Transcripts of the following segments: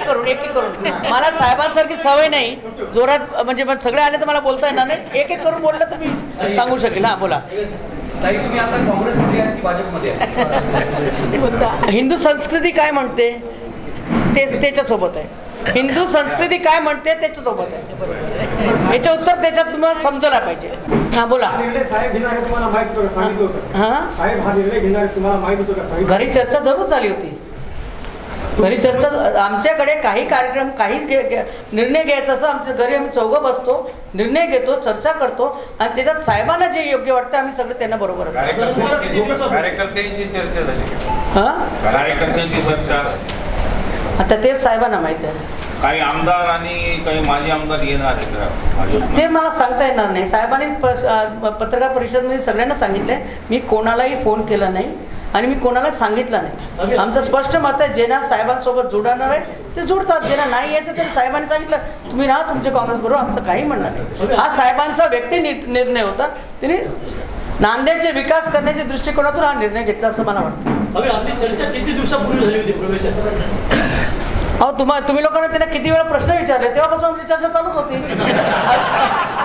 एक करून मला साहेबांसारखी सवय नाही जोरात, म्हणजे सगळे आले तर मला बोलता येणार नाही, एक करून बोललं तर मी सांगू शकेल. हा बोला. ताई, तुम्ही आता काँग्रेसमध्ये आहात की भाजपमध्ये आहात? हिंदू संस्कृती काय म्हणते तेच त्याच्यासोबत आहे. हिंदू संस्कृती काय म्हणते त्याच्यासोबत आहे. याचं उत्तर त्याच्यात तुम्हाला समजायला पाहिजे. हा बोला. घरी चर्चा जरूर झाली होती. घरी चर्चा, आमच्याकडे काही कार्यक्रम काहीच निर्णय घ्यायचा असं आमच्या घरी आम्ही चौघं बसतो, निर्णय घेतो, चर्चा करतो आणि त्याच्यात साहेबांना जे योग्य वाटतं आम्ही सगळं त्यांना बरोबर. कार्यकर्त्यांशी चर्चा झाली. हा, कार्यकर्त्यांशी चर्चा. आता तेच साहेबांना माहिती आहे. काही आमदार आणि काही माजी आमदार येणार आहेत ते मला सांगता येणार नाही. साहेबांनी पत्रकार परिषदेमध्ये सगळ्यांना सांगितलंय, मी कोणालाही फोन केला नाही आणि मी कोणाला सांगितलं नाही. आमचं स्पष्ट मत आहे, ज्यांना साहेबांसोबत जुडणार आहे ते जुडतात, ज्यांना नाही यायचं तरी साहेबांनी सांगितलं तुम्ही राहा तुमच्या काँग्रेस बरोबर, आमचं काही म्हणणं नाही. हा साहेबांचा व्यक्ती निर्णय होता. त्यांनी नांदेडचे विकास करण्याच्या दृष्टिकोनातून हा निर्णय घेतला असं मला वाटतं. चर्चा किती दिवसापूर्वी झाली होती प्रवेशात? अहो तुम्ही लोकांना त्यांना किती वेळा प्रश्न विचारले, तेव्हापासून आमची चर्चा चालूच होती.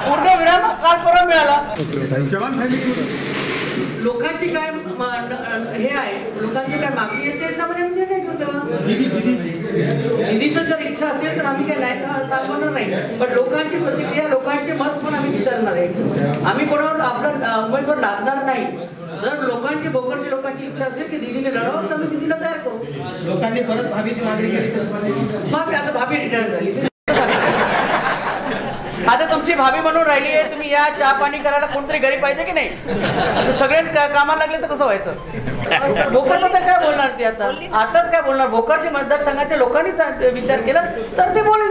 पूर्ण विराम काल परवा मिळाला. लोकांची काय हे आहे, लोकांची काय मागणी आहे ते सामान्य निर्णय घेऊ. तेव्हा निधीचं जर इच्छा असेल तर आम्ही काय नाही चालवणार नाही, पण लोकांची प्रतिक्रिया, लोकांचे मत पण आम्ही विचारणार आहे. आम्ही कोणावर आपला उमेदवार लादणार नाही. जर लोकांची भोकरची लोकांची इच्छा असेल की दिदीने लढावं तर आम्ही दिदीला तयार करू. लोकांनी परत भाभीची मागणी केली तर भाभी, आता भाभी रिटायर झाली, आता तुमची भाभी म्हणून राहिली आहे. तुम्ही या चहा पाणी करायला कोणतरी घरी पाहिजे की नाही? आता सगळेच कामाला लागले तर कसं व्हायचं? भोकरबद्दल काय बोलणार ती? आताच काय बोलणार? भोकरची मतदारसंघाच्या लोकांनी विचार केला तर ते बोलले.